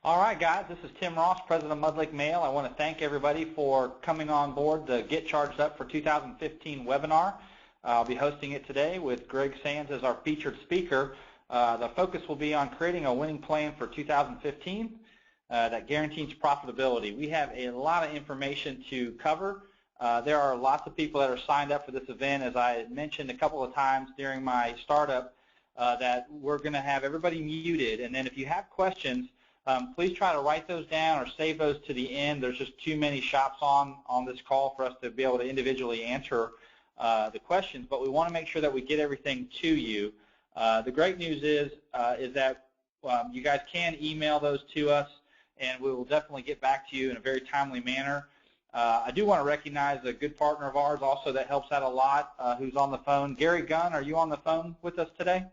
All right, guys, this is Tim Ross, President of Mudlick Mail. I want to thank everybody for coming on board the Get Charged Up for 2015 webinar. I'll be hosting it today with Greg Sands as our featured speaker. The focus will be on creating a winning plan for 2015 that guarantees profitability. We have a lot of information to cover. There are lots of people that are signed up for this event. As I mentioned a couple of times during my startup, that we're going to have everybody muted, and then if you have questions, please try to write those down or save those to the end. There's just too many shops on this call for us to be able to individually answer the questions, but we want to make sure that we get everything to you. The great news is that you guys can email those to us, and we will definitely get back to you in a very timely manner. I do want to recognize a good partner of ours also that helps out a lot, who's on the phone. Gary Gunn, are you on the phone with us today?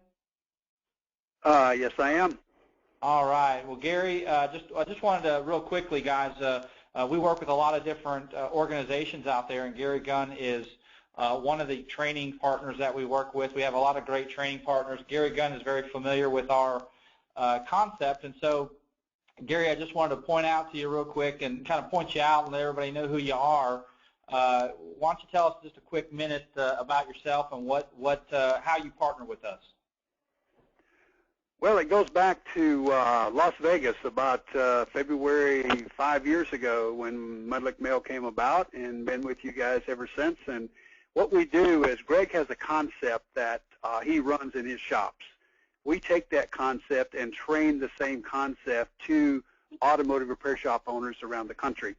Yes, I am. All right. Well, Gary, I just wanted to real quickly, guys. We work with a lot of different organizations out there, and Gary Gunn is one of the training partners that we work with. We have a lot of great training partners. Gary Gunn is very familiar with our concept, and so, Gary, I just wanted to point out to you real quick and kind of point you out and let everybody know who you are. Why don't you tell us just a quick minute about yourself and how you partner with us? Well, it goes back to Las Vegas about February 5 years ago when Mudlick Mail came about, and been with you guys ever since. And what we do is Greg has a concept that he runs in his shops. We take that concept and train the same concept to automotive repair shop owners around the country.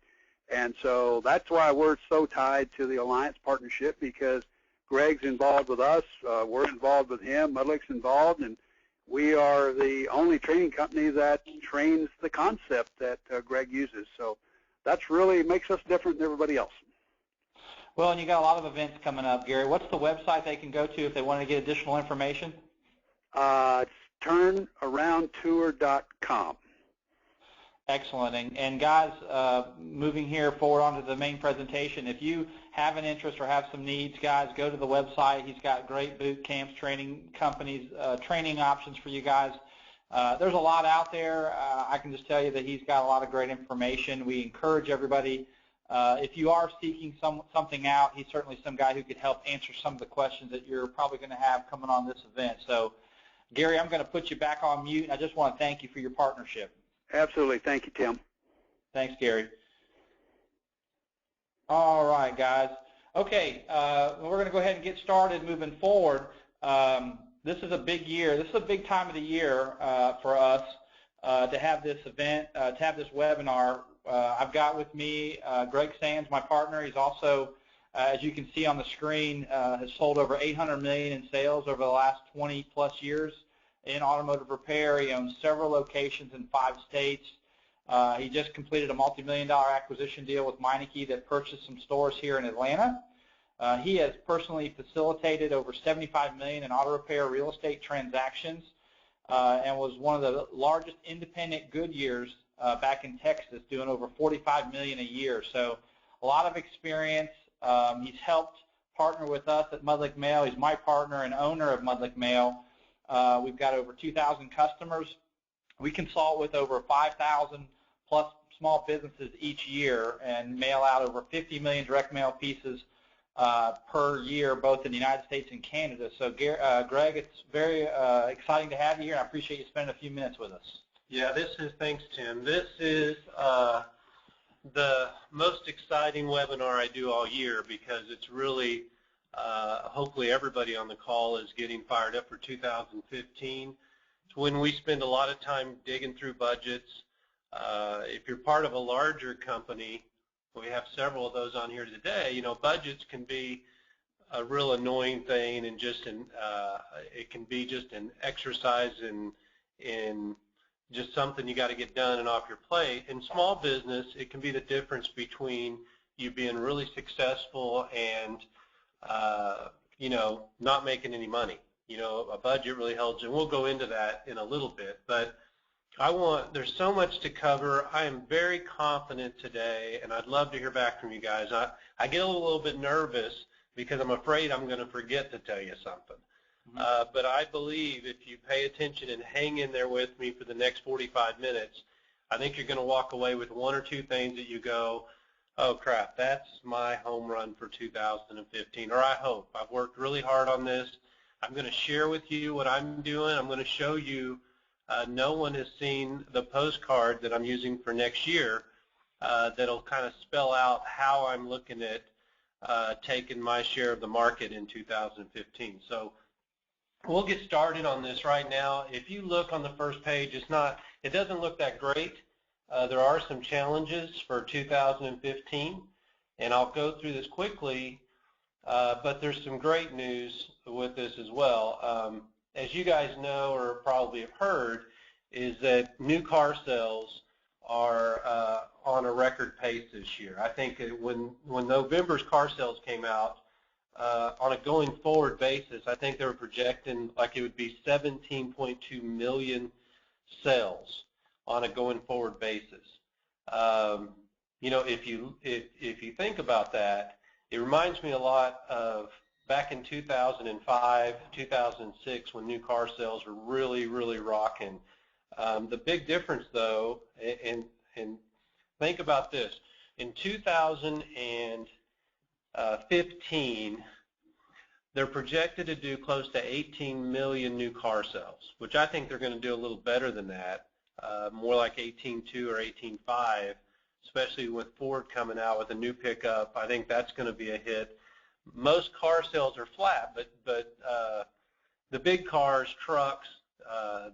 And so that's why we're so tied to the Alliance Partnership, because Greg's involved with us, we're involved with him, Mudlick's involved, and we are the only training company that trains the concept that Greg uses. So that's really makes us different than everybody else. Well, and you got a lot of events coming up, Gary. What's the website they can go to if they want to get additional information? It's turnaroundtour.com. Excellent. And guys, moving here forward onto the main presentation, if you have an interest or have some needs, guys, go to the website. He's got great boot camps, training companies, training options for you guys. There's a lot out there. I can just tell you that he's got a lot of great information. We encourage everybody, if you are seeking something out, he's certainly some guy who could help answer some of the questions that you're probably going to have coming on this event. So, Gary, I'm going to put you back on mute. I just want to thank you for your partnership. Absolutely. Thank you, Tim. Thanks, Gary. All right, guys. Okay, we're going to go ahead and get started moving forward. This is a big year. This is a big time of the year for us to have this event, to have this webinar. I've got with me Greg Sands, my partner. He's also, as you can see on the screen, has sold over $800 million in sales over the last 20-plus years in automotive repair. He owns several locations in 5 states. He just completed a multi-million-dollar acquisition deal with Meineke that purchased some stores here in Atlanta. He has personally facilitated over $75 million in auto repair real estate transactions and was one of the largest independent Goodyears back in Texas, doing over $45 million a year. So a lot of experience. He's helped partner with us at Mudlick Mail. He's my partner and owner of Mudlick Mail. We've got over 2,000 customers. We consult with over 5,000 plus small businesses each year and mail out over 50 million direct mail pieces per year, both in the United States and Canada. So, Greg, it's very exciting to have you here, and I appreciate you spending a few minutes with us. Yeah, thanks, Tim. This is the most exciting webinar I do all year, because it's really hopefully everybody on the call is getting fired up for 2015. It's when we spend a lot of time digging through budgets. If you're part of a larger company, we have several of those on here today, you know, budgets can be a real annoying thing, and it can be just an exercise in just something you got to get done and off your plate. In small business, it can be the difference between you being really successful and you know, not making any money. You know, a budget really helps, and we'll go into that in a little bit. But there's so much to cover. I am very confident today, and I'd love to hear back from you guys. I get a little bit nervous because I'm afraid I'm going to forget to tell you something. But I believe if you pay attention and hang in there with me for the next 45 minutes, I think you're going to walk away with one or two things that you go, oh crap, that's my home run for 2015, or I hope. I've worked really hard on this. I'm going to share with you what I'm doing. I'm going to show you no one has seen the postcard that I'm using for next year that'll kind of spell out how I'm looking at taking my share of the market in 2015. So we'll get started on this right now. If you look on the first page, it doesn't look that great. There are some challenges for 2015, and I'll go through this quickly, but there's some great news with this as well. As you guys know or probably have heard, is that new car sales are on a record pace this year. I think when November's car sales came out, on a going forward basis, I think they were projecting like it would be 17.2 million sales on a going forward basis. You know, if you think about that, it reminds me a lot of back in 2005, 2006 when new car sales were really rocking. The big difference though, and think about this, in 2015 they're projected to do close to 18 million new car sales, which I think they're going to do a little better than that. More like 18.2 or 18.5, especially with Ford coming out with a new pickup. I think that's going to be a hit. Most car sales are flat, but the big cars, trucks,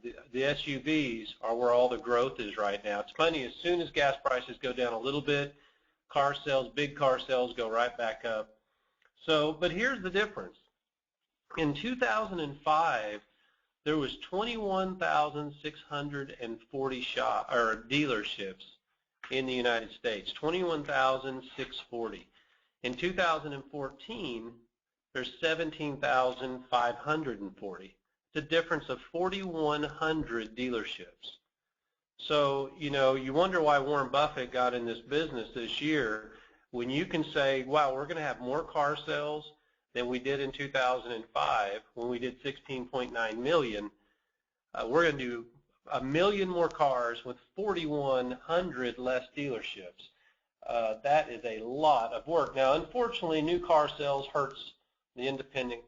the SUVs are where all the growth is right now. It's funny, as soon as gas prices go down a little bit, car sales, big car sales go right back up. So, but here's the difference. In 2005, there was 21,640 dealerships in the United States, 21,640. In 2014, there's 17,540. It's a difference of 4,100 dealerships. So, you know, you wonder why Warren Buffett got in this business this year when you can say, wow, we're going to have more car sales than we did in 2005 when we did 16.9 million. We're going to do 1 million more cars with 4,100 less dealerships. That is a lot of work. Now, unfortunately, new car sales hurts the independent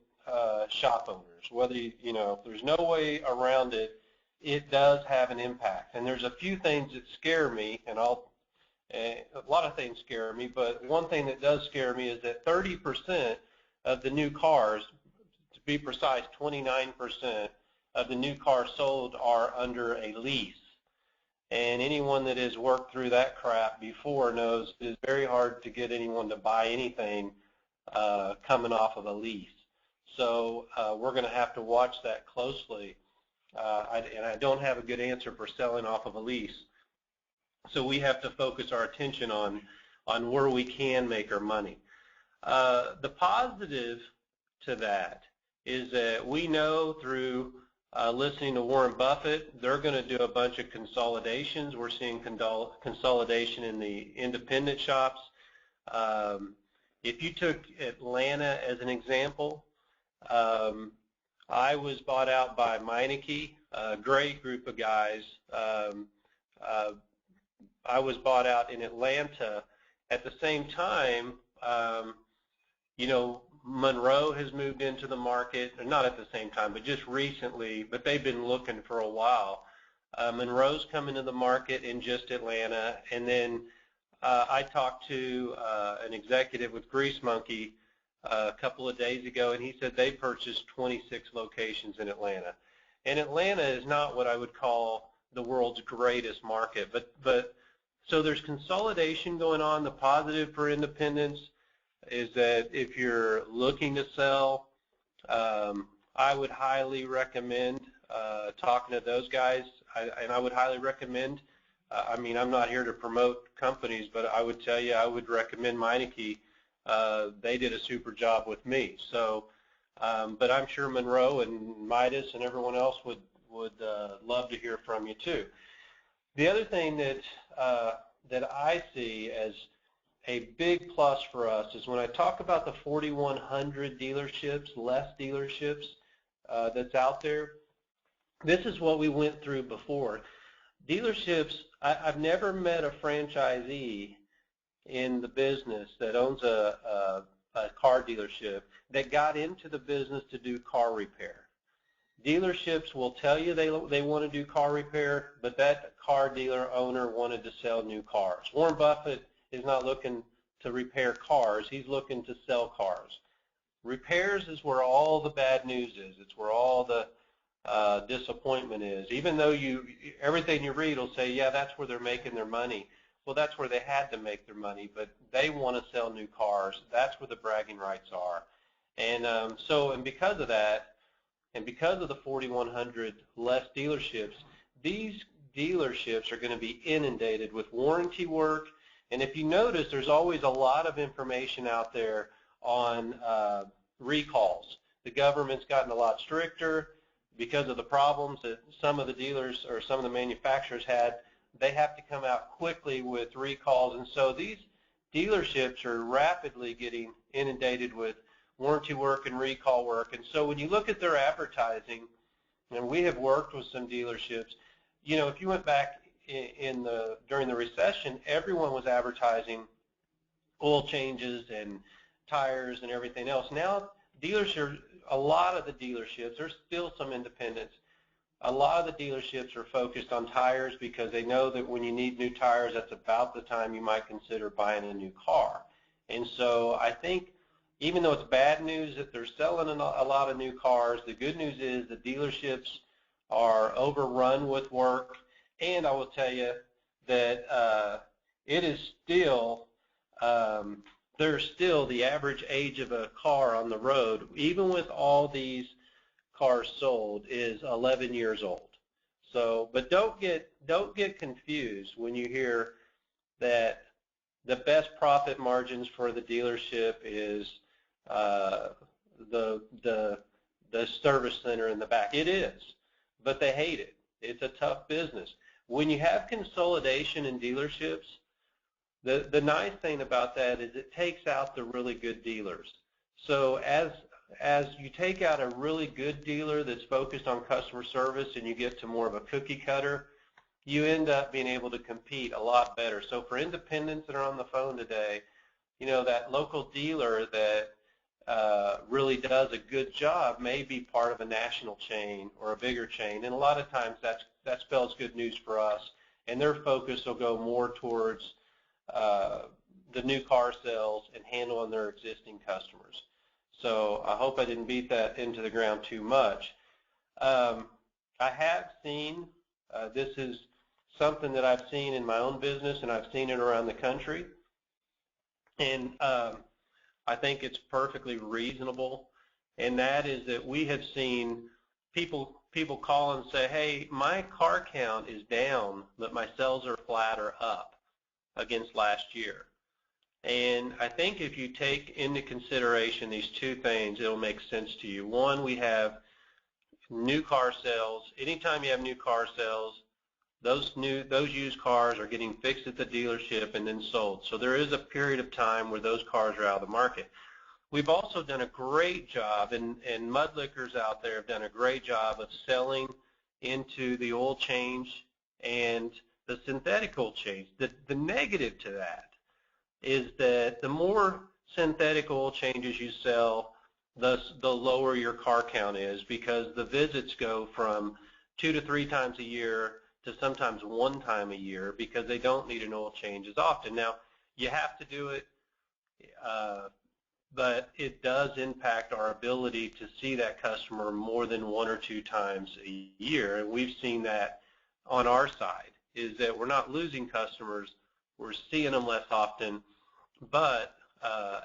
shop owners. Whether you know, there's no way around it. It does have an impact, and there's a few things that scare me, and a lot of things scare me, but one thing that does scare me is that 30% of the new cars, to be precise, 29% of the new cars sold are under a lease. And anyone that has worked through that crap before knows it's very hard to get anyone to buy anything coming off of a lease. So we're going to have to watch that closely. And I don't have a good answer for selling off of a lease. So we have to focus our attention on where we can make our money. The positive to that is that we know through listening to Warren Buffett, they're going to do a bunch of consolidations. We're seeing consolidation in the independent shops. If you took Atlanta as an example, I was bought out by Meineke, a great group of guys. I was bought out in Atlanta. At the same time, you know, Monroe has moved into the market, not at the same time, but just recently, but they've been looking for a while. Monroe's come into the market in just Atlanta, and then I talked to an executive with Grease Monkey a couple of days ago, and he said they purchased 26 locations in Atlanta. And Atlanta is not what I would call the world's greatest market, but so there's consolidation going on. The positive for independents is that if you're looking to sell, I would highly recommend talking to those guys, and I would highly recommend, I mean, I'm not here to promote companies, but I would tell you I would recommend Meineke. They did a super job with me. So, but I'm sure Monroe and Midas and everyone else would love to hear from you too. The other thing that I see as a big plus for us is when I talk about the 4,100 dealerships, less dealerships that's out there, this is what we went through before. dealerships, I've never met a franchisee in the business that owns a car dealership that got into the business to do car repair. Dealerships will tell you they want to do car repair, but that car dealer owner wanted to sell new cars. Warren Buffett is not looking to repair cars. He's looking to sell cars. Repairs is where all the bad news is. It's where all the disappointment is. Even though everything you read will say, yeah, that's where they're making their money. Well, that's where they had to make their money, but they want to sell new cars. That's where the bragging rights are. And and because of that, and because of the 4,100 less dealerships, these dealerships are going to be inundated with warranty work. And if you notice, there's always a lot of information out there on recalls. The government's gotten a lot stricter because of the problems that some of the dealers or some of the manufacturers had. They have to come out quickly with recalls, and so these dealerships are rapidly getting inundated with warranty work and recall work. And so when you look at their advertising, and we have worked with some dealerships, if you went back during the recession, everyone was advertising oil changes and tires and everything else. Now dealerships, a lot of the dealerships, there's still some independents, a lot of the dealerships are focused on tires because they know that when you need new tires, that's about the time you might consider buying a new car. And so I think even though it's bad news that they're selling a lot of new cars, the good news is the dealerships are overrun with work. And I will tell you that it is still, there's still the average age of a car on the road, even with all these cars sold, is 11 years old. So, but don't get confused when you hear that the best profit margins for the dealership is the service center in the back. It is, but they hate it. It's a tough business. When you have consolidation in dealerships, the nice thing about that is it takes out the really good dealers. So as you take out a really good dealer that's focused on customer service and you get to more of a cookie cutter, you end up being able to compete a lot better. So for independents that are on the phone today, that local dealer that really does a good job may be part of a national chain or a bigger chain, and a lot of times that spells good news for us, and their focus will go more towards the new car sales and handling their existing customers. So I hope I didn't beat that into the ground too much. I have seen, this is something that I've seen in my own business, and I've seen it around the country, and I think it's perfectly reasonable, and that is that we have seen people call and say, hey, my car count is down, but my sales are flat or up against last year. And I think if you take into consideration these two things, it'll make sense to you. One, we have new car sales. Anytime you have new car sales, those used cars are getting fixed at the dealership and then sold. So there is a period of time where those cars are out of the market. We've also done a great job, and Mudlickers out there have done a great job of selling into the oil change and the synthetic oil change. The negative to that is that the more synthetic oil changes you sell, the lower your car count is, because the visits go from 2 to 3 times a year to sometimes 1 time a year, because they don't need an oil change as often. Now, you have to do it, but it does impact our ability to see that customer more than 1 or 2 times a year, and we've seen that on our side, is that we're not losing customers, we're seeing them less often, but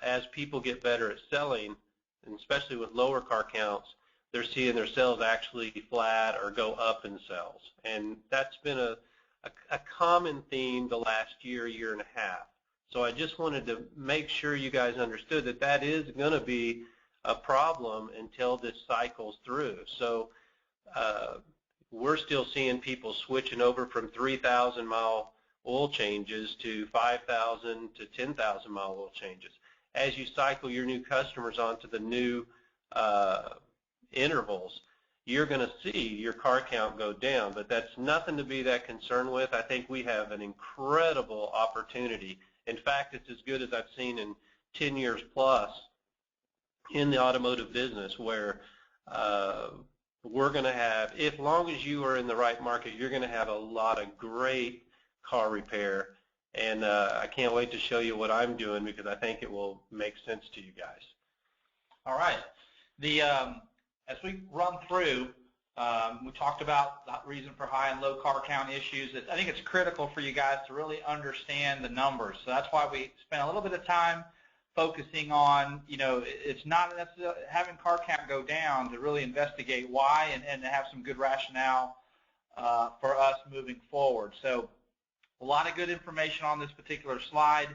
as people get better at selling, and especially with lower car counts, they're seeing their sales actually flat or go up in sales. And that's been a common theme the last year and a half. So I just wanted to make sure you guys understood that that is going to be a problem until this cycles through. So we're still seeing people switching over from 3,000-mile oil changes to 5,000 to 10,000-mile oil changes. As you cycle your new customers onto the new intervals, you're going to see your car count go down. But that's nothing to be that concerned with. I think we have an incredible opportunity. In fact, it's as good as I've seen in 10 years plus in the automotive business, where we're going to have, as long as you are in the right market, you're going to have a lot of great car repair. And I can't wait to show you what I'm doing, because I think it will make sense to you guys. All right. As we run through, we talked about the reason for high and low car count issues. I think it's critical for you guys to really understand the numbers. So that's why we spent a little bit of time focusing on, it's not necessarily having car count go down, to really investigate why and to have some good rationale for us moving forward. So a lot of good information on this particular slide.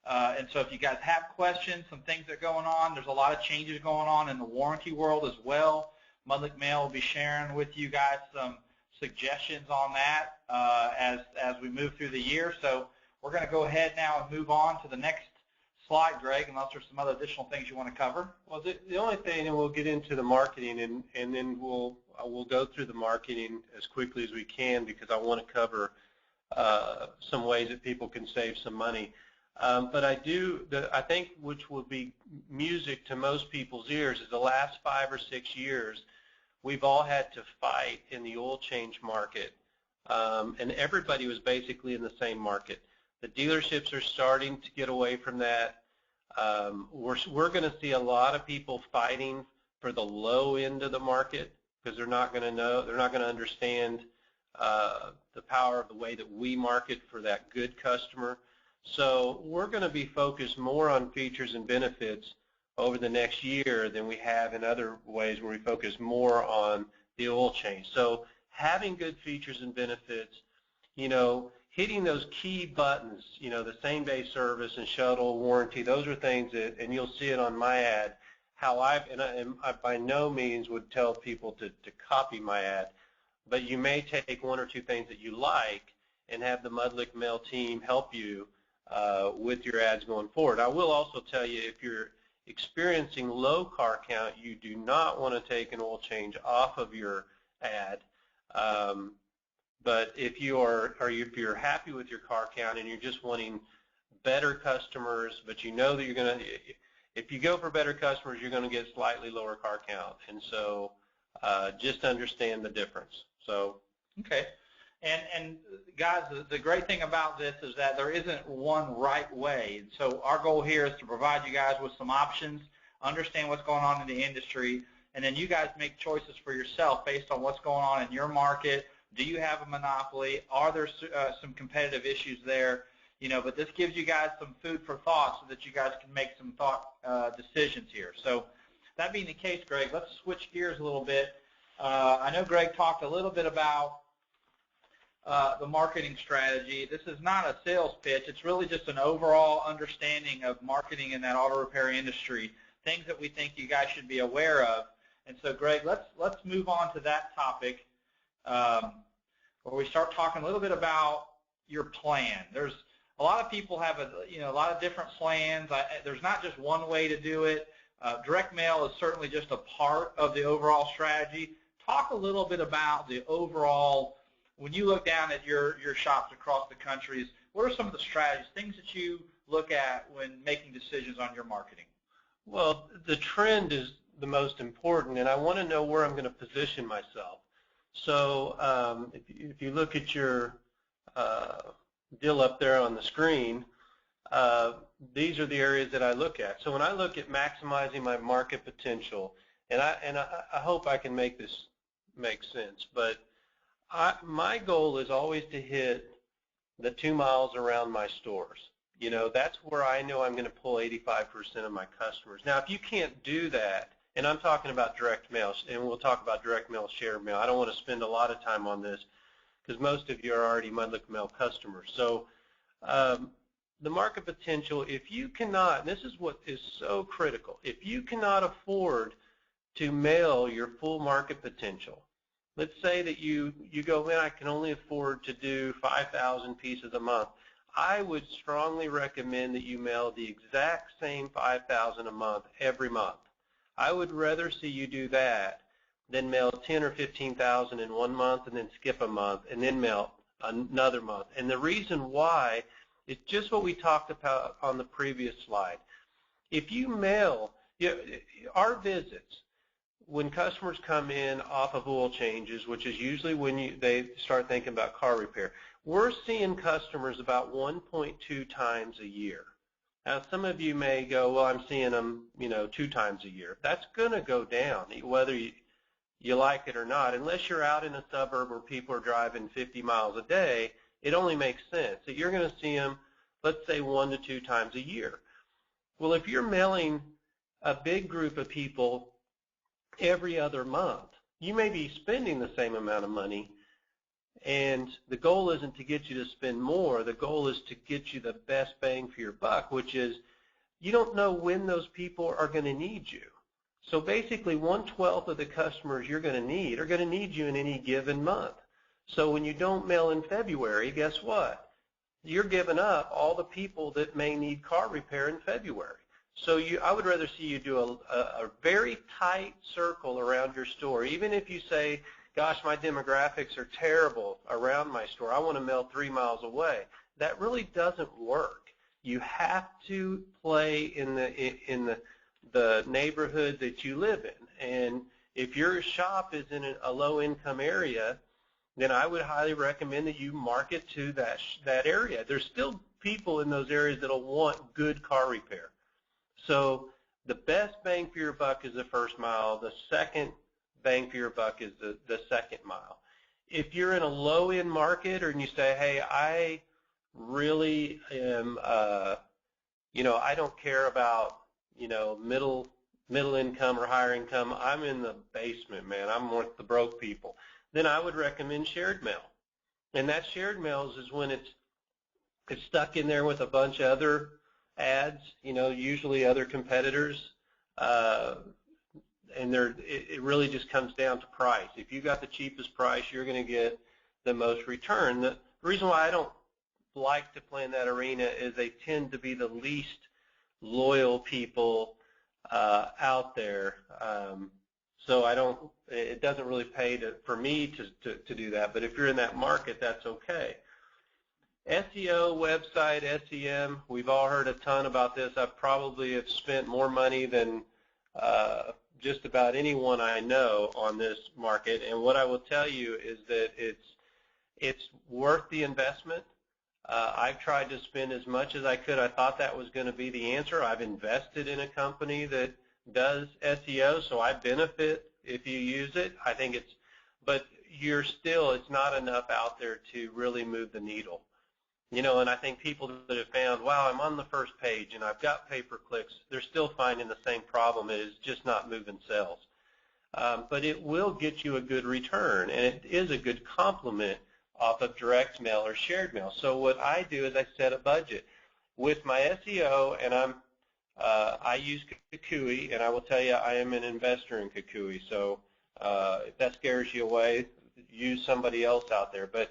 And so if you guys have questions, some things that are going on, there's a lot of changes going on in the warranty world as well. Mudlick Mail will be sharing with you guys some suggestions on that as we move through the year. So we're going to go ahead now and move on to the next slide, Greg, unless there's some other additional things you want to cover. Well, the only thing, and we'll get into the marketing, and then we'll go through the marketing as quickly as we can, because I want to cover some ways that people can save some money. But I think which will be music to most people's ears is the last 5 or 6 years, we've all had to fight in the oil change market, and everybody was basically in the same market. The dealerships are starting to get away from that. We're going to see a lot of people fighting for the low end of the market, because they're not going to understand the power of the way that we market for that good customer. So we're going to be focused more on features and benefits over the next year than we have in other ways where we focus more on the oil change. So having good features and benefits, hitting those key buttons, the same-day service and shuttle warranty, those are things that, and you'll see it on my ad, how I by no means would tell people to copy my ad, but you may take 1 or 2 things that you like and have the Mudlick Mail team help you with your ads going forward. I will also tell you, if you're experiencing low car count, you do not want to take an oil change off of your ad. But if you're happy with your car count and you're just wanting better customers, but you know that you're going to, if you go for better customers, you're going to get slightly lower car count. And so just understand the difference. So okay. And guys, the great thing about this is that there isn't one right way. And so our goal here is to provide you guys with some options, understand what's going on in the industry, and then you guys make choices for yourself based on what's going on in your market. Do you have a monopoly? Are there some competitive issues there? But this gives you guys some food for thought so that you guys can make some thought decisions here. So that being the case, Greg, let's switch gears a little bit. I know Greg talked a little bit about the marketing strategy. This is not a sales pitch. It's really just an overall understanding of marketing in that auto repair industry, things that we think you guys should be aware of. And so, Greg, let's move on to that topic, where we start talking a little bit about your plan. There's a lot of people have a lot of different plans. There's not just one way to do it. Direct mail is certainly just a part of the overall strategy. Talk a little bit about the overall. When you look down at your shops across the countries, what are some of the strategies, things that you look at when making decisions on your marketing? Well, the trend is the most important, and I want to know where I'm going to position myself. So if you look at your deal up there on the screen, these are the areas that I look at. So when I look at maximizing my market potential, and I hope I can make this make sense, but my goal is always to hit the 2 miles around my stores. That's where I know I'm going to pull 85% of my customers. Now, if you can't do that, and I'm talking about direct mail, and we'll talk about direct mail, share mail. I don't want to spend a lot of time on this because most of you are already Mudlick Mail customers. So the market potential, if you cannot, and this is what is so critical, if you cannot afford to mail your full market potential, let's say that you go, man, I can only afford to do 5,000 pieces a month. I would strongly recommend that you mail the exact same 5,000 a month every month. I would rather see you do that then mail 10 or 15,000 in one month, and then skip a month, and then mail another month. And the reason why is just what we talked about on the previous slide. If you mail, our visits, when customers come in off of oil changes, which is usually when they start thinking about car repair, we're seeing customers about 1.2 times a year. Now, some of you may go, well, I'm seeing them, 2 times a year. That's going to go down, whether you like it or not. Unless you're out in a suburb where people are driving 50 miles a day, it only makes sense that you're going to see them, let's say, 1 to 2 times a year. Well, if you're mailing a big group of people every other month, you may be spending the same amount of money, and the goal isn't to get you to spend more. The goal is to get you the best bang for your buck, which is you don't know when those people are going to need you. So basically 1/12 of the customers you're going to need are going to need you in any given month. So when you don't mail in February, guess what? You're giving up all the people that may need car repair in February. So I would rather see you do a very tight circle around your store. Even if you say, gosh, my demographics are terrible around my store, I want to mail 3 miles away. That really doesn't work. You have to play in the neighborhood that you live in. And if your shop is in a low-income area, then I would highly recommend that you market to that area. There's still people in those areas that will want good car repair. So the best bang for your buck is the first mile. The second bang for your buck is the second mile. If you're in a low-end market, and you say, hey, I really am, I don't care about, middle income or higher income. I'm in the basement, man. I'm with the broke people. Then I would recommend shared mail. And that shared mail is when it's stuck in there with a bunch of other ads, usually other competitors, and it really just comes down to price. If you got the cheapest price, you're going to get the most return. The reason why I don't like to play in that arena is they tend to be the least loyal people out there. So it doesn't really pay for me to do that. But if you're in that market, that's okay. SEO, website, SEM, we've all heard a ton about this. I probably have spent more money than just about anyone I know on this market. And what I will tell you is that it's worth the investment. I've tried to spend as much as I could. I thought that was going to be the answer. I've invested in a company that does SEO, so I benefit if you use it. I think but it's not enough out there to really move the needle. And I think people that have found, wow, I'm on the first page and I've got pay-per-clicks, they're still finding the same problem. It is just not moving sales. But it will get you a good return, and it is a good complement off of direct mail or shared mail. So what I do is I set a budget. With my SEO, and I use Kukui, and I will tell you I am an investor in Kukui. So if that scares you away, use somebody else out there. But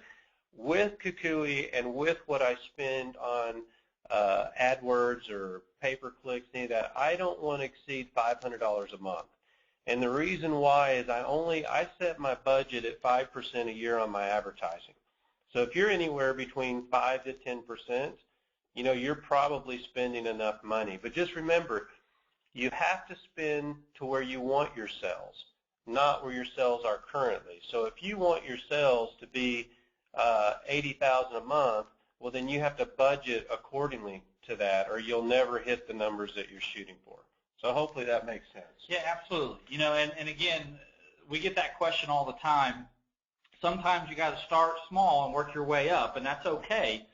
with Kukui and with what I spend on AdWords or pay-per-clicks, any of that, I don't want to exceed $500 a month. And the reason why is I set my budget at 5% a year on my advertising. So if you're anywhere between 5 to 10%, you're probably spending enough money. But just remember, you have to spend to where you want your sales, not where your sales are currently. So if you want your sales to be $80,000 a month, well, then you have to budget accordingly to that, or you'll never hit the numbers that you're shooting for. So hopefully that makes sense. Yeah, absolutely. And again, we get that question all the time. Sometimes you got to start small and work your way up, and that's okay.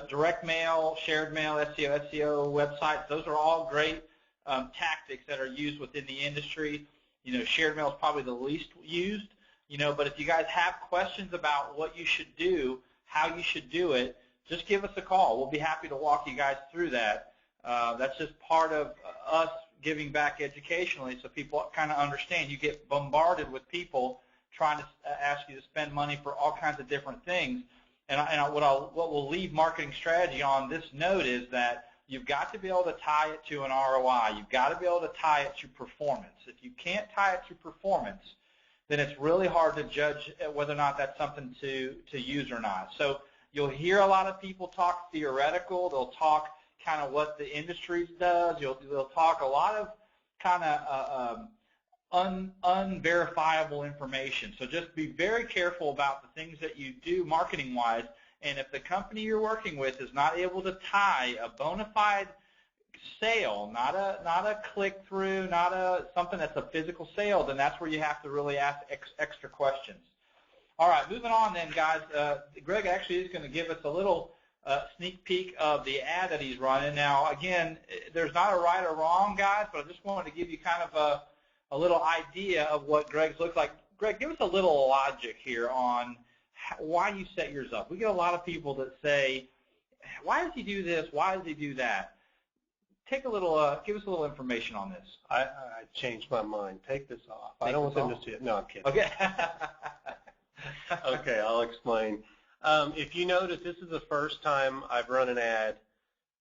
Direct mail, shared mail, SEO, websites, those are all great tactics that are used within the industry. Shared mail is probably the least used. But if you guys have questions about what you should do, how you should do it, just give us a call. We'll be happy to walk you guys through that. That's just part of us giving back educationally, so people kind of understand. You get bombarded with people trying to ask you to spend money for all kinds of different things. And what we'll leave marketing strategy on this note is that you've got to be able to tie it to an ROI. You've got to be able to tie it to performance. If you can't tie it to performance, then it's really hard to judge whether or not that's something to use or not. So you'll hear a lot of people talk theoretical. They'll talk kind of what the industry does. They'll talk a lot of kind of unverifiable information. So just be very careful about the things that you do marketing-wise. And if the company you're working with is not able to tie a bona fide sale, not a click-through, not something that's a physical sale, then that's where you have to really ask extra questions. All right, moving on then, guys. Greg actually is going to give us a little sneak peek of the ad that he's running. Now, again, there's not a right or wrong, guys, but I just wanted to give you kind of a little idea of what Greg's looks like. Greg, give us a little logic here on why you set yours up. We get a lot of people that say, why does he do this? Why does he do that? Take a little, give us a little information on this. I changed my mind. Take this off. I don't want them to see it. No, I'm kidding. Okay. Okay, I'll explain. If you notice, this is the first time I've run an ad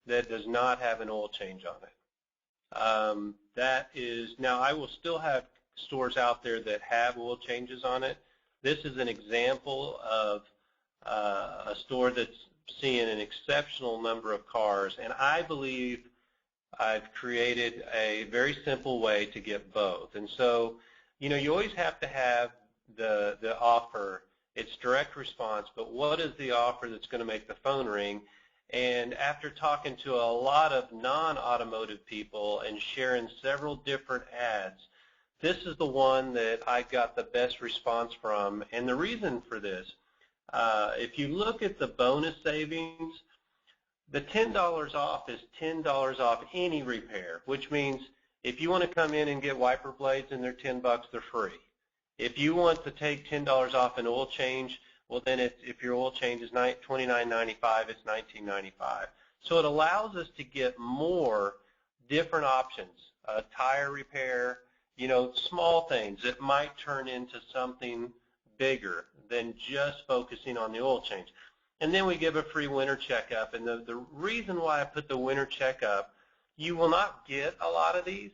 that does not have an oil change on it. That is, now I will still have stores out there that have oil changes on it. This is an example of a store that's seeing an exceptional number of cars, and I believe I've created a very simple way to get both. And so, you know, you always have to have the offer. It's direct response, but what is the offer that's going to make the phone ring? And after talking to a lot of non-automotive people and sharing several different ads, this is the one that I got the best response from. And the reason for this, if you look at the bonus savings, the $10 off is $10 off any repair, which means if you want to come in and get wiper blades and they're $10, they're free. If you want to take $10 off an oil change, well then if your oil change is $29.95, it's $19.95. So it allows us to get more different options, tire repair, you know, small things that might turn into something bigger than just focusing on the oil change. And then we give a free winter checkup. And the reason why I put the winter checkup, you will not get a lot of these,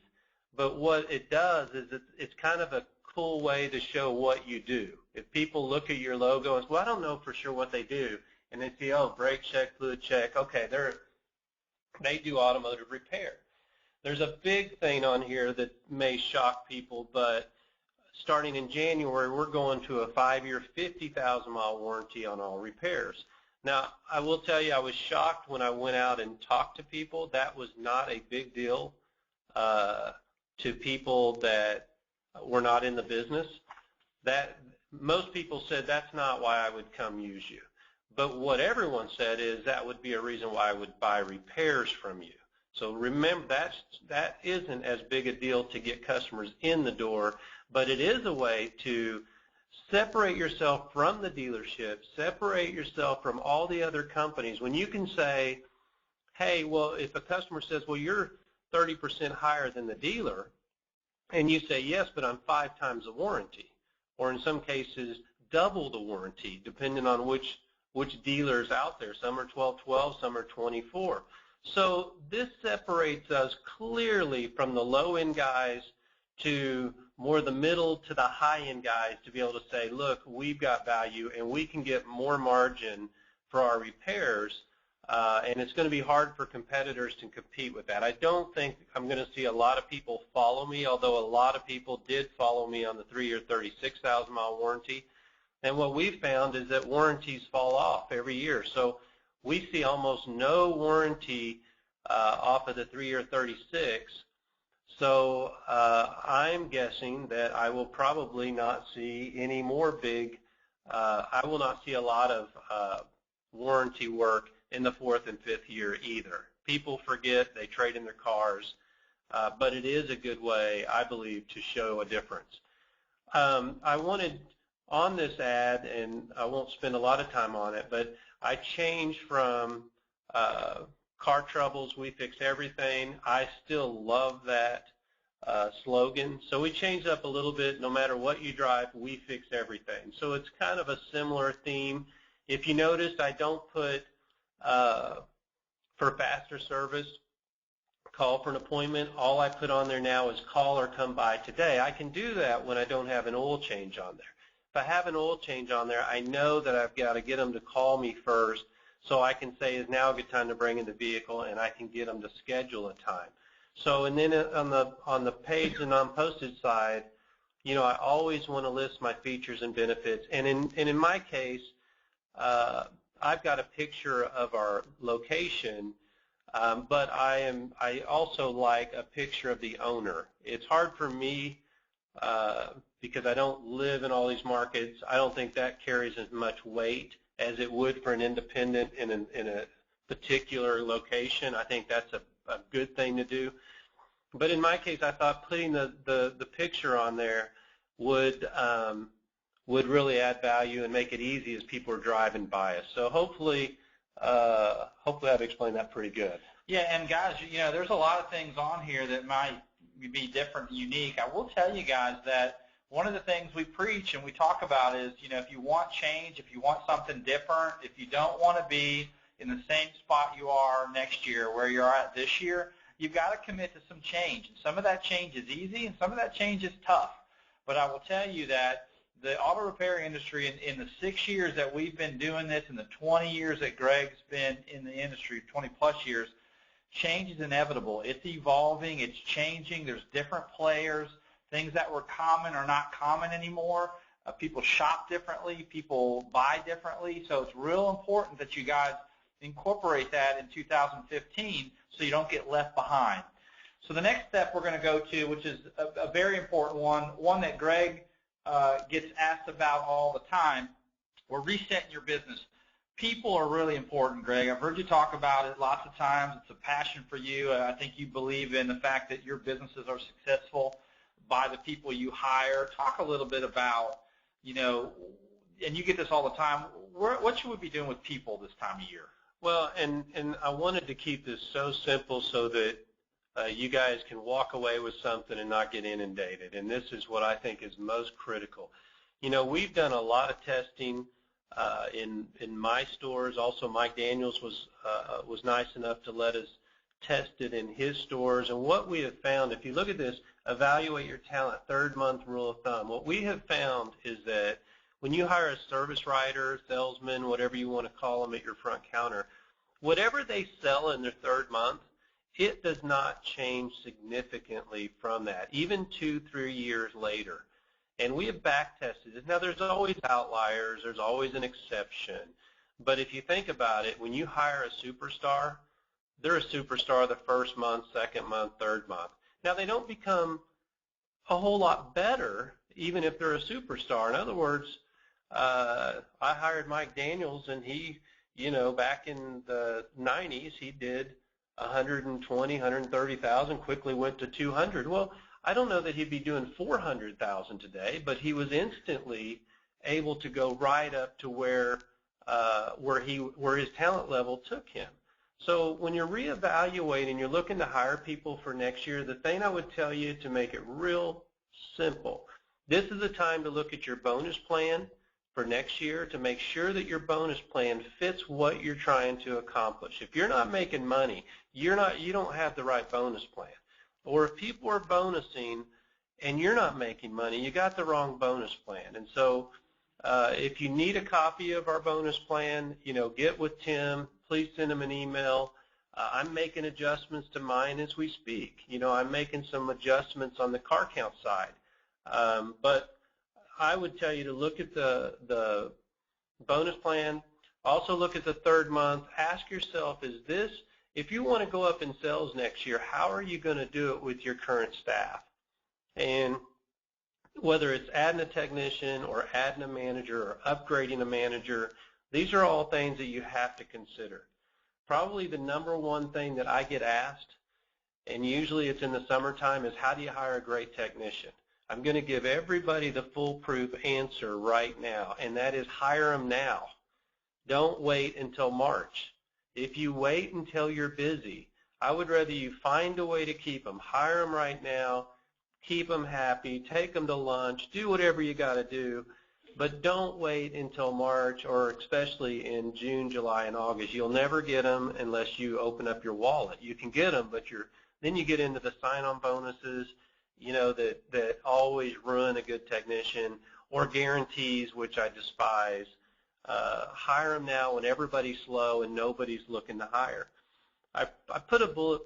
but what it does is it's kind of a cool way to show what you do. If people look at your logo and say, well, I don't know for sure what they do, and they see, oh, brake check, fluid check, okay, they do automotive repair. There's a big thing on here that may shock people, but starting in January, we're going to a 5-year, 50,000-mile warranty on all repairs. Now, I will tell you, I was shocked when I went out and talked to people. That was not a big deal to people that were not in the business. That most people said that's not why I would come use you. But what everyone said is that would be a reason why I would buy repairs from you. So remember, that isn't as big a deal to get customers in the door, but it is a way to separate yourself from the dealership, separate yourself from all the other companies. When you can say, hey, well, if a customer says, well, you're 30% higher than the dealer, and you say, yes, but I'm 5 times the warranty, or in some cases, double the warranty, depending on which dealer's out there. Some are 12/12, some are 24. So this separates us clearly from the low-end guys to more the middle to the high-end guys to be able to say, look, we've got value and we can get more margin for our repairs, and it's going to be hard for competitors to compete with that. I don't think I'm going to see a lot of people follow me, although a lot of people did follow me on the 3-year 36,000-mile warranty. And what we've found is that warranties fall off every year. So we see almost no warranty off of the 3-year 36. So I'm guessing that I will probably not see any more big, I will not see a lot of warranty work in the 4th and 5th year either. People forget, they trade in their cars, but it is a good way, I believe, to show a difference. I wanted on this ad, and I won't spend a lot of time on it, but I changed from car troubles, we fix everything. I still love that slogan. So we changed up a little bit. No matter what you drive, we fix everything. So it's kind of a similar theme. If you noticed, I don't put for faster service, call for an appointment. All I put on there now is call or come by today. I can do that when I don't have an oil change on there. If I have an oil change on there, I know that I've got to get them to call me first, so I can say, is now a good time to bring in the vehicle, and I can get them to schedule a time. So, and then on the page, the non-posted side, you know, I always want to list my features and benefits. And in my case, I've got a picture of our location, but I also like a picture of the owner. It's hard for me because I don't live in all these markets. I don't think that carries as much weight as it would for an independent in a particular location. I think that's a good thing to do. But in my case, I thought putting the picture on there would really add value and make it easy as people are driving by us. So hopefully I've explained that pretty good. Yeah, and guys, you know, there's a lot of things on here that might be different and unique. I will tell you guys that one of the things we preach and we talk about is, you know, if you want change, if you want something different, if you don't want to be in the same spot you are next year where you're at this year, you've got to commit to some change. And some of that change is easy and some of that change is tough. But I will tell you that the auto repair industry, in the 6 years that we've been doing this, and the 20 years that Greg's been in the industry, 20-plus years, change is inevitable. It's evolving. It's changing. There's different players. Things that were common are not common anymore. People shop differently. People buy differently. So it's real important that you guys incorporate that in 2015 so you don't get left behind. So the next step we're going to go to, which is a very important one that Greg gets asked about all the time, we're resetting your business. People are really important, Greg. I've heard you talk about it lots of times. It's a passion for you. I think you believe in the fact that your businesses are successful by the people you hire. Talk a little bit about, you know, and you get this all the time, what should we be doing with people this time of year? Well, and I wanted to keep this so simple so that you guys can walk away with something and not get inundated. And this is what I think is most critical. You know, we've done a lot of testing in my stores. Also, Mike Daniels was nice enough to let us test it in his stores. And what we have found, if you look at this, evaluate your talent, third month rule of thumb. What we have found is that when you hire a service writer, salesman, whatever you want to call them at your front counter, whatever they sell in their third month, it does not change significantly from that, even 2-3 years later. And we have back tested it. Now, there's always outliers. There's always an exception. But if you think about it, when you hire a superstar, they're a superstar the first month, second month, third month. Now, they don't become a whole lot better even if they're a superstar. In other words, I hired Mike Daniels, and he, you know, back in the 90s, he did 120, 130,000, quickly went to 200. Well, I don't know that he'd be doing 400,000 today, but he was instantly able to go right up to where his talent level took him. So when you're reevaluating, you're looking to hire people for next year, the thing I would tell you to make it real simple, this is the time to look at your bonus plan for next year to make sure that your bonus plan fits what you're trying to accomplish. If you're not making money, you don't have the right bonus plan. Or if people are bonusing and you're not making money, you got the wrong bonus plan. And so if you need a copy of our bonus plan, you know, get with Tim. Please send him an email. I'm making adjustments to mine as we speak. You know, I'm making some adjustments on the car count side. But I would tell you to look at the bonus plan. Also look at the third month. Ask yourself, is this, if you want to go up in sales next year, how are you going to do it with your current staff? And whether it's adding a technician or adding a manager or upgrading a manager, these are all things that you have to consider. Probably the number one thing that I get asked, and usually it's in the summertime, is how do you hire a great technician? I'm going to give everybody the foolproof answer right now, and that is hire them now. Don't wait until March. If you wait until you're busy, I would rather you find a way to keep them. Hire them right now, keep them happy, take them to lunch, do whatever you got to do, but don't wait until March or especially in June, July, and August. You'll never get them unless you open up your wallet. You can get them, but Then you get into the sign-on bonuses, that always ruin a good technician, or guarantees, which I despise. Hire them now when everybody's slow and nobody's looking to hire. I put a bullet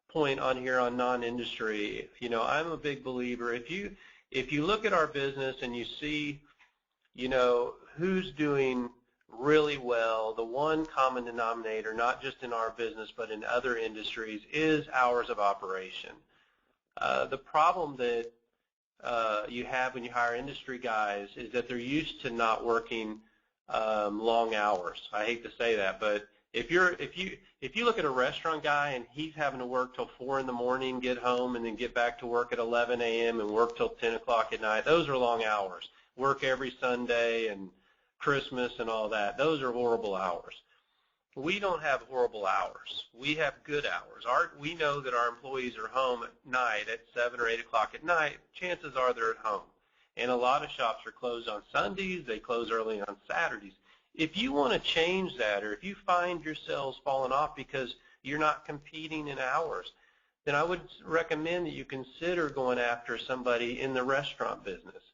point on here on non-industry. I'm a big believer. If you look at our business and you see, who's doing really well, the one common denominator, not just in our business but in other industries, is hours of operation. The problem that you have when you hire industry guys is that they're used to not working long hours. I hate to say that, but if you look at a restaurant guy and he's having to work till 4 in the morning, get home, and then get back to work at 11 a.m. and work till 10 o'clock at night, those are long hours. Work every Sunday and Christmas and all that. Those are horrible hours. We don't have horrible hours. We have good hours. We know that our employees are home at night at 7 or 8 o'clock at night. Chances are they're at home. And a lot of shops are closed on Sundays. They close early on Saturdays. If you want to change that, or if you find yourselves falling off because you're not competing in hours, then I would recommend that you consider going after somebody in the restaurant business.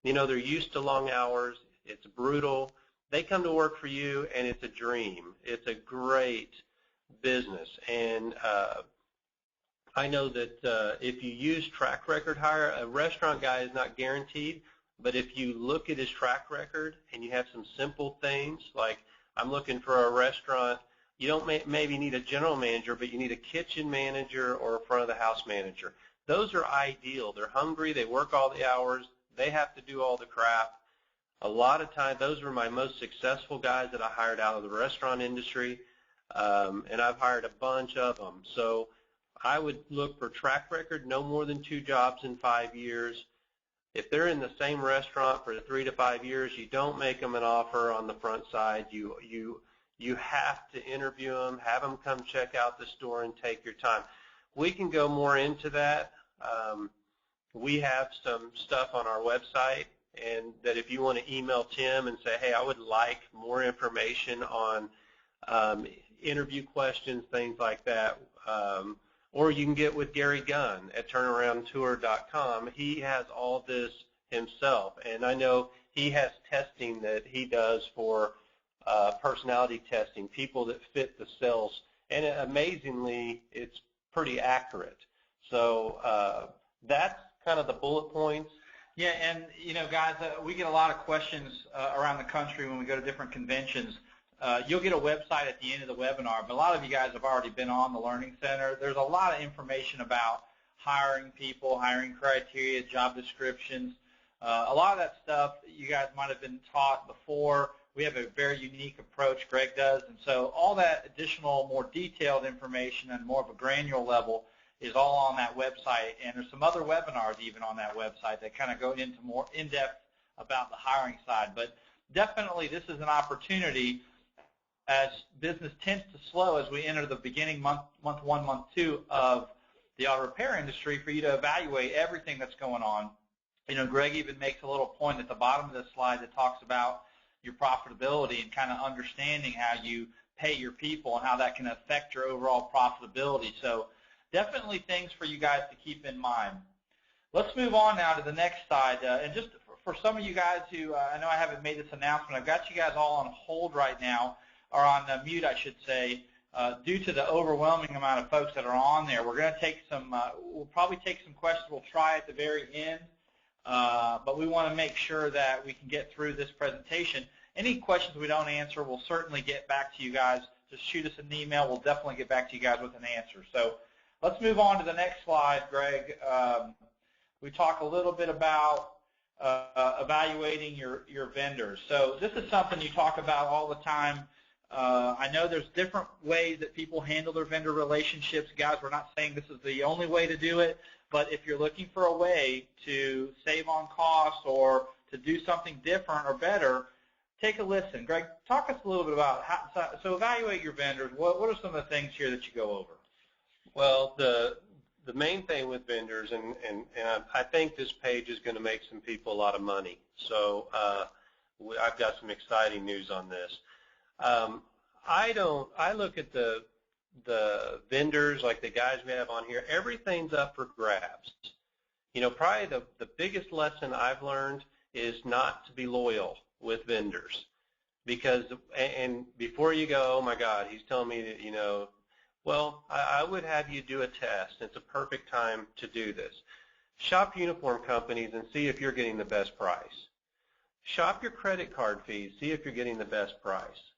They're used to long hours. It's brutal. They come to work for you, and it's a dream. It's a great business. And I know that if you use track record hire, a restaurant guy is not guaranteed, but if you look at his track record and you have some simple things, like I'm looking for a restaurant, you don't maybe need a general manager, but you need a kitchen manager or a front of the house manager. Those are ideal. They're hungry. They work all the hours. They have to do all the crap. A lot of times, those were my most successful guys that I hired out of the restaurant industry, and I've hired a bunch of them. So I would look for track record, no more than 2 jobs in 5 years. If they're in the same restaurant for 3 to 5 years, you don't make them an offer on the front side. You have to interview them, have them come check out the store, and take your time. We can go more into that. We have some stuff on our website, and that if you want to email Tim and say, hey, I would like more information on interview questions, things like that, or you can get with Gary Gunn at turnaroundtour.com. He has all this himself, and I know he has testing that he does for personality testing, people that fit the cells, and amazingly, it's pretty accurate. So that's kind of the bullet points. Yeah, and guys, we get a lot of questions around the country when we go to different conventions. You'll get a website at the end of the webinar, but a lot of you guys have already been on the Learning Center. There's a lot of information about hiring people, hiring criteria, job descriptions. A lot of that stuff you guys might have been taught before. We have a very unique approach, Greg does, and so all that additional, more detailed information and more of a granular level is all on that website, and there's some other webinars even on that website that kind of go into more in-depth about the hiring side. But definitely this is an opportunity as business tends to slow as we enter the beginning month 1, month 2 of the auto repair industry for you to evaluate everything that's going on. Greg even makes a little point at the bottom of this slide that talks about your profitability and kind of understanding how you pay your people and how that can affect your overall profitability. So definitely things for you guys to keep in mind. Let's move on now to the next slide. And just for some of you guys who, I know I haven't made this announcement, I've got you guys all on hold right now, or on mute, I should say, due to the overwhelming amount of folks that are on there. We're going to take some, we'll probably take some questions. We'll try at the very end, but we want to make sure that we can get through this presentation. Any questions we don't answer, we'll certainly get back to you guys. Just shoot us an email. We'll definitely get back to you guys with an answer. So let's move on to the next slide, Greg. We talk a little bit about evaluating your vendors. So this is something you talk about all the time. I know there's different ways that people handle their vendor relationships. Guys, we're not saying this is the only way to do it, but if you're looking for a way to save on cost or to do something different or better, take a listen. Greg, talk us a little bit about how, so evaluate your vendors. What are some of the things here that you go over? Well, the main thing with vendors, and I think this page is going to make some people a lot of money. So I've got some exciting news on this. I look at the vendors, like the guys we have on here, everything's up for grabs. Probably the biggest lesson I've learned is not to be loyal with vendors. Because, and before you go, oh my God, he's telling me that, well, I would have you do a test. It's a perfect time to do this. Shop uniform companies and see if you're getting the best price. Shop your credit card fees, see if you're getting the best price.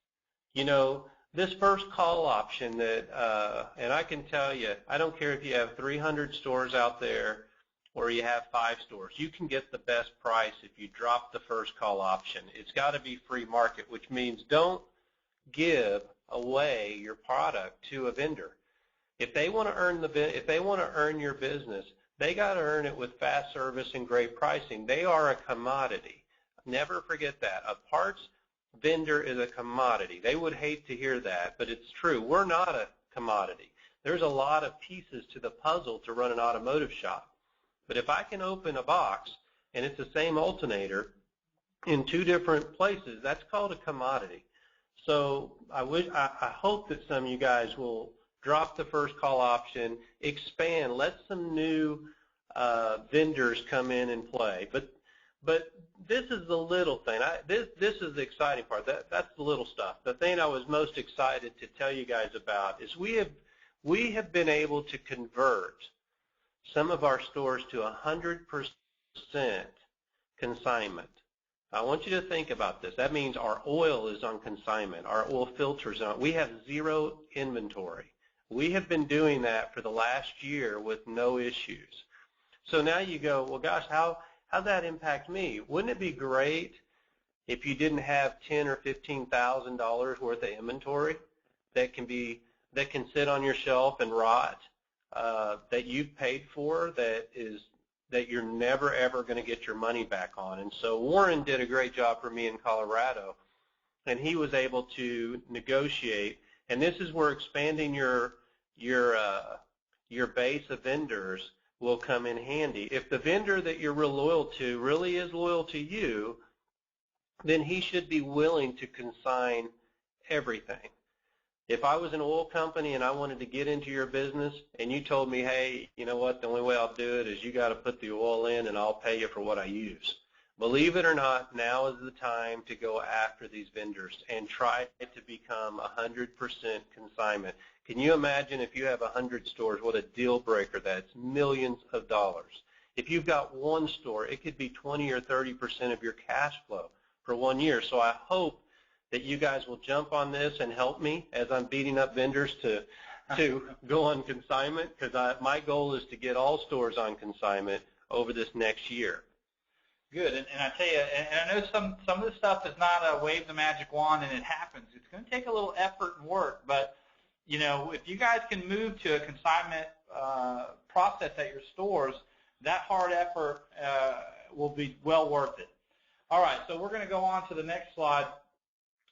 This first call option that, and I can tell you, I don't care if you have 300 stores out there or you have 5 stores, you can get the best price if you drop the first call option. It's got to be free market, which means don't give away your product to a vendor. If they want to earn your business, they got to earn it with fast service and great pricing. They are a commodity. Never forget that. A parts vendor is a commodity. They would hate to hear that, but it's true. We're not a commodity. There's a lot of pieces to the puzzle to run an automotive shop. But if I can open a box and it's the same alternator in 2 different places, that's called a commodity. So I hope that some of you guys will drop the first call option, expand, let some new vendors come in and play. But this is the little thing. This is the exciting part. That's the little stuff. The thing I was most excited to tell you guys about is we have been able to convert some of our stores to 100% consignment. I want you to think about this. That means our oil is on consignment. Our oil filters are on. We have 0 inventory. We have been doing that for the last year with no issues. So now you go, well, gosh, how'd that impact me? Wouldn't it be great if you didn't have $10,000 or $15,000 worth of inventory that can sit on your shelf and rot, that you've paid for, that you're never ever going to get your money back on? And so Warren did a great job for me in Colorado, and he was able to negotiate. And this is where expanding your base of vendors will come in handy. If the vendor that you're real loyal to really is loyal to you, then he should be willing to consign everything. If I was an oil company and I wanted to get into your business and you told me, hey, you know what, the only way I'll do it is you got to put the oil in and I'll pay you for what I use. Believe it or not, now is the time to go after these vendors and try to become 100% consignment. Can you imagine if you have 100 stores, what a deal breaker that's millions of dollars. If you've got 1 store, it could be 20 or 30% of your cash flow for 1 year. So I hope that you guys will jump on this and help me as I'm beating up vendors to go on consignment, because my goal is to get all stores on consignment over this next year. Good, and I tell you, and I know some of this stuff is not a wave the magic wand and it happens. It's going to take a little effort and work, but if you guys can move to a consignment process at your stores, that hard effort will be well worth it. All right, so we're going to go on to the next slide.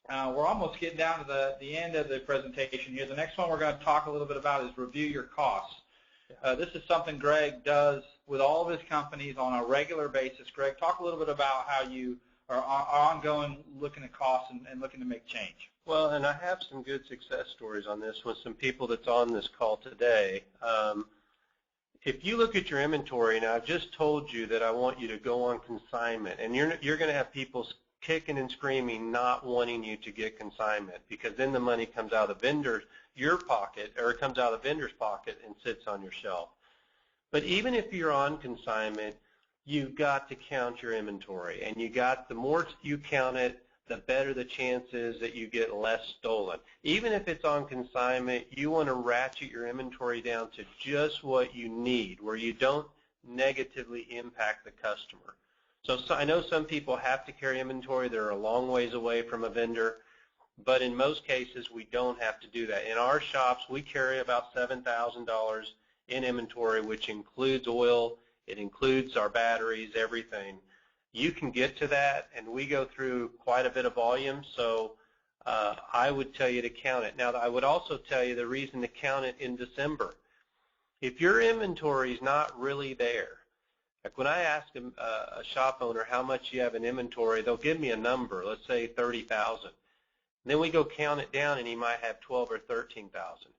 We're almost getting down to the end of the presentation here. The next one we're going to talk a little bit about is review your costs. This is something Greg does with all of his companies on a regular basis. Greg, talk a little bit about how you are ongoing looking at costs and looking to make change. Well, and I have some good success stories on this with some people that's on this call today. If you look at your inventory, now I've just told you that I want you to go on consignment, and you're going to have people kicking and screaming not wanting you to get consignment, because then the money comes out of the vendor, your pocket, or it comes out of the vendor's pocket and sits on your shelf. But even if you're on consignment, you've got to count your inventory, and the more you count it, the better the chances that you get less stolen. Even if it's on consignment, you want to ratchet your inventory down to just what you need, where you don't negatively impact the customer. So I know some people have to carry inventory. They're a long ways away from a vendor, but in most cases we don't have to do that. In our shops, we carry about $7,000 in inventory, which includes oil, it includes our batteries, everything. You can get to that, and we go through quite a bit of volume, so I would tell you to count it. Now, I would also tell you the reason to count it in December. If your inventory is not really there, like when I ask a shop owner how much you have in inventory, they'll give me a number, let's say 30,000. Then we go count it down, and he might have 12 or 13,000.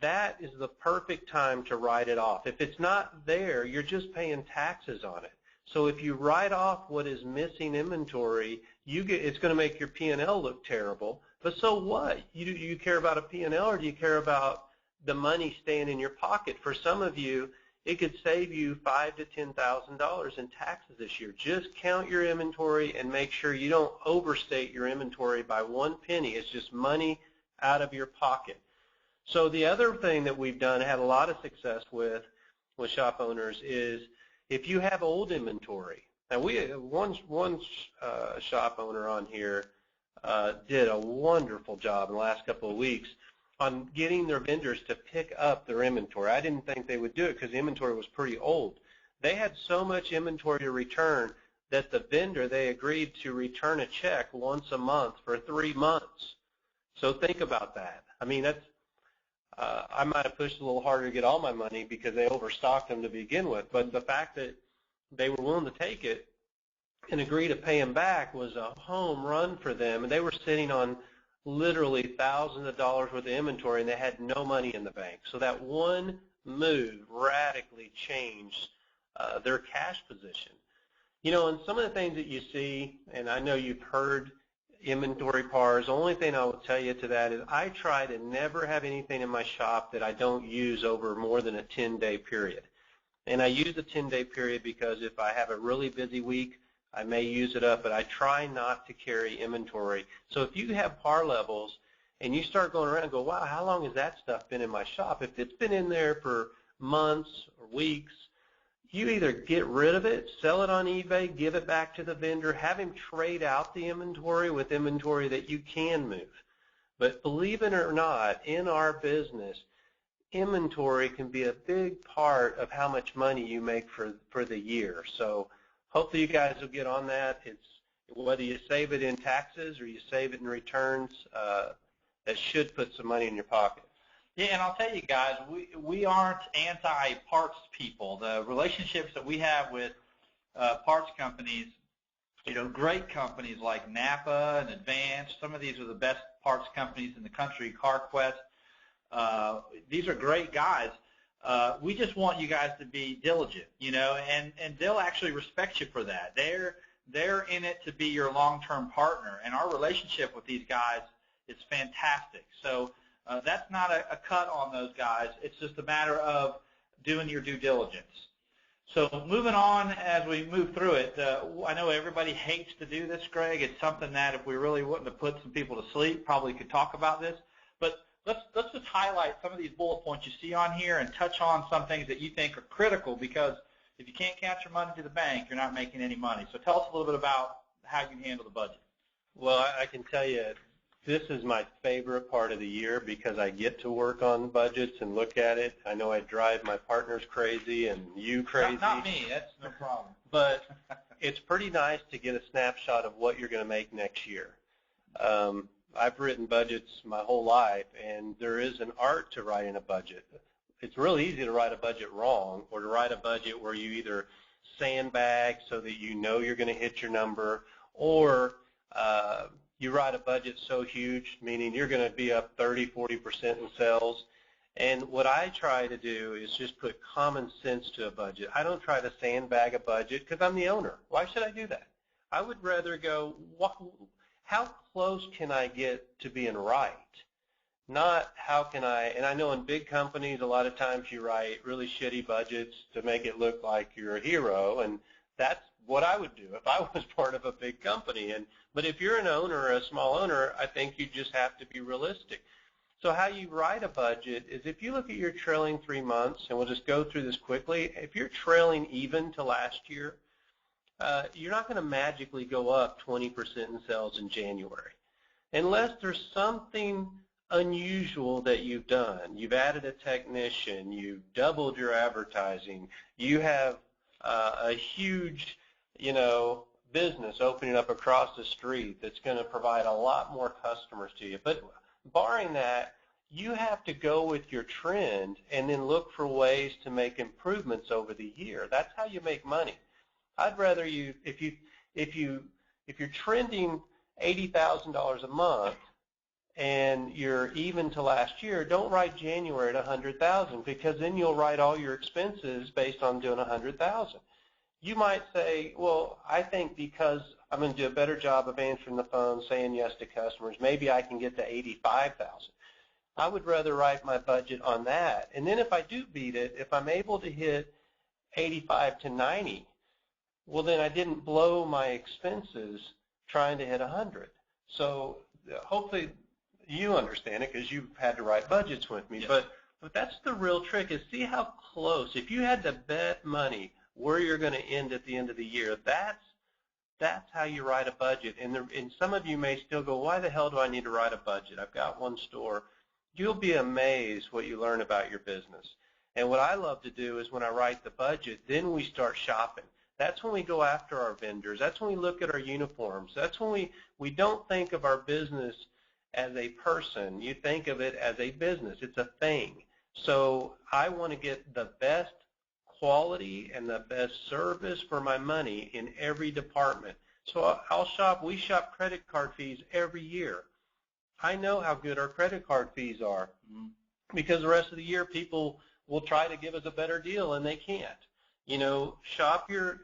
that is the perfect time to write it off. If it's not there, you're just paying taxes on it. So if you write off what is missing inventory, it's going to make your P&L look terrible. But so what? You care about a P&L, or do you care about the money staying in your pocket? For some of you, it could save you $5,000 to $10,000 in taxes this year. Just count your inventory and make sure you don't overstate your inventory by 1 penny. It's just money out of your pocket. So the other thing that we've done, had a lot of success with shop owners, is if you have old inventory. Now, one shop owner on here did a wonderful job in the last couple of weeks on getting their vendors to pick up their inventory. I didn't think they would do it because the inventory was pretty old. They had so much inventory to return that the vendor, they agreed to return a check once a month for 3 months. So think about that. I mean, that's I might have pushed a little harder to get all my money because they overstocked them to begin with, but the fact that they were willing to take it and agree to pay them back was a home run for them, and they were sitting on literally thousands of dollars worth of inventory, and they had no money in the bank. So that one move radically changed their cash position. You know, and some of the things that you see, and I know you've heard inventory pars, the only thing I will tell you to that is I try to never have anything in my shop that I don't use over more than a 10-day period. And I use the 10-day period because if I have a really busy week, I may use it up, but I try not to carry inventory. So if you have par levels and you start going around and go, wow, how long has that stuff been in my shop? If it's been in there for months or weeks, you either get rid of it, sell it on eBay, give it back to the vendor, have him trade out the inventory with inventory that you can move. But believe it or not, in our business, inventory can be a big part of how much money you make for the year. So hopefully you guys will get on that. It's whether you save it in taxes or you save it in returns, that should put some money in your pocket. Yeah, and I'll tell you guys, we aren't anti-parts people. The relationships that we have with parts companies, you know, great companies like Napa and Advance, some of these are the best parts companies in the country, CarQuest. These are great guys. We just want you guys to be diligent, you know, and they'll actually respect you for that. They're in it to be your long-term partner, and our relationship with these guys is fantastic. So that's not a cut on those guys. It's just a matter of doing your due diligence. So moving on as we move through it, I know everybody hates to do this, Greg. It's something that if we really wanted to put some people to sleep, probably could talk about this. But let's just highlight some of these bullet points you see on here and touch on some things that you think are critical, because if you can't count your money to the bank, you're not making any money. So tell us a little bit about how you handle the budget. Well, I can tell you this is my favorite part of the year because I get to work on budgets and look at it. I know I drive my partners crazy and you crazy. Not me. That's no problem. But it's pretty nice to get a snapshot of what you're going to make next year. I've written budgets my whole life, and there is an art to writing a budget. It's really easy to write a budget wrong, or to write a budget where you either sandbag so that you know you're going to hit your number, or you write a budget so huge, meaning you're going to be up 30, 40% in sales. And what I try to do is just put common sense to a budget. I don't try to sandbag a budget because I'm the owner. Why should I do that? I would rather go, how close can I get to being right? Not how can I, and I know in big companies a lot of times you write really shitty budgets to make it look like you're a hero, and that's what I would do if I was part of a big company. But if you're an owner or a small owner, I think you just have to be realistic. So how you write a budget is if you look at your trailing 3 months, and we'll just go through this quickly, if you're trailing even to last year, you're not going to magically go up 20% in sales in January unless there's something unusual that you've done. You've added a technician, you've doubled your advertising, you have a huge, business opening up across the street that's going to provide a lot more customers to you. But barring that, you have to go with your trend and then look for ways to make improvements over the year. That's how you make money. I'd rather you, if you're trending $80,000 a month and you're even to last year, don't write January at 100,000, because then you'll write all your expenses based on doing 100,000. You might say, well, I think because I'm going to do a better job of answering the phone, saying yes to customers, maybe I can get to 85,000. I would rather write my budget on that. And then if I do beat it, if I'm able to hit 85 to 90, well, then I didn't blow my expenses trying to hit 100. So hopefully you understand it, because you've had to write budgets with me. Yes. But that's the real trick, is see how close. If you had to bet money where you're going to end at the end of the year, that's how you write a budget. And some of you may still go, why the hell do I need to write a budget? I've got one store. You'll be amazed what you learn about your business. And what I love to do is when I write the budget, then we start shopping. That's when we go after our vendors. That's when we look at our uniforms. That's when we don't think of our business as a person. You think of it as a business. It's a thing. So I want to get the best quality and the best service for my money in every department. So we shop credit card fees every year. I know how good our credit card fees are, because the rest of the year people will try to give us a better deal and they can't. You know, shop your